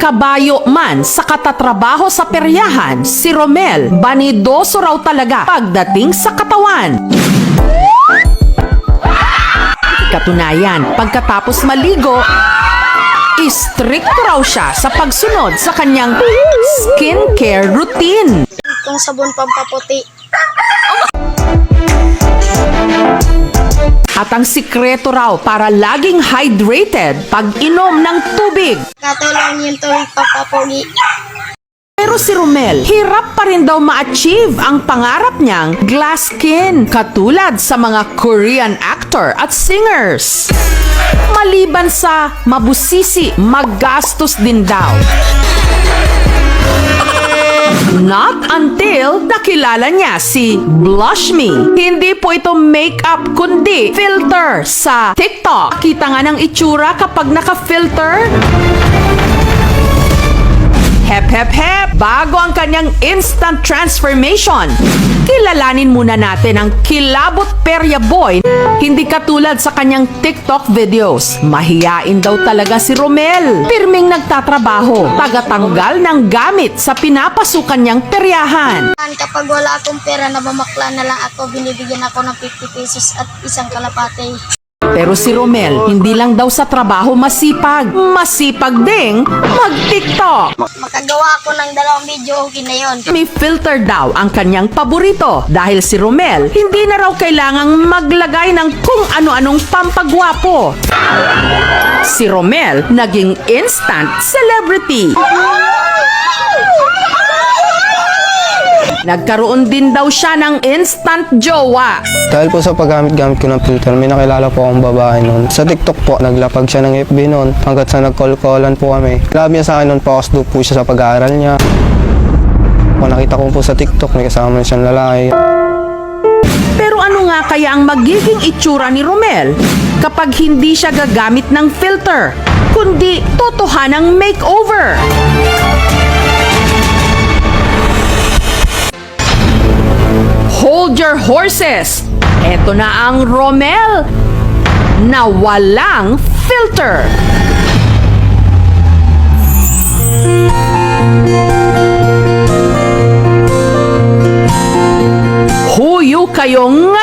kabayo man sa katatrabaho sa peryahan, si Romel, banidoso raw talaga pagdating sa katawan. Katunayan, pagkatapos maligo, istrikto raw siya sa pagsunod sa kanyang skincare routine. Itong sabon pampaputi. At ang sikreto raw para laging hydrated pag inom ng tubig. Katulong yung tubig pampapugi. Pero si Romel, hirap pa rin daw ma-achieve ang pangarap niyang glass skin, katulad sa mga Korean actor at singers. Maliban sa mabusisi, magastos din daw. Not until nakilala niya si Blush Me. Hindi po ito makeup kundi filter sa TikTok. Kita nga ng itsura kapag naka-filter. Hep hep hep! Bago ang kanyang instant transformation, kilalanin muna natin ang kilabot perya boy. Hindi katulad sa kanyang TikTok videos. Mahiyain daw talaga si Romel. Pirming nagtatrabaho, tagatanggal ng gamit sa pinapasukan niyang peryahan. Kapag wala akong pera, nabamakla na lang ako, binibigyan ako ng 50 pesos at isang kalapate. Pero si Romel, hindi lang daw sa trabaho masipag. Masipag ding mag-TikTok. Makagawa ako ng 2 video, okay na yun. May filter daw ang kanyang paborito dahil si Romel hindi na raw kailangang maglagay ng kung ano-anong pampagwapo. Si Romel naging instant celebrity. Nagkaroon din daw siya ng instant jowa. Dahil po sa paggamit-gamit ko ng filter, may nakilala po akong babae noon. Sa TikTok po, naglapag siya ng FB noon hanggat sa nag-call-callan po kami. Labi niya sa akin noon, focus po siya sa pag-aaral niya. Kung nakita ko po sa TikTok, may kasama siyang lalaki. Pero ano nga kaya ang magiging itsura ni Romel kapag hindi siya gagamit ng filter, kundi totohanang makeover? Hold your horses! Eto na ang Romel na walang filter. Huyo kayong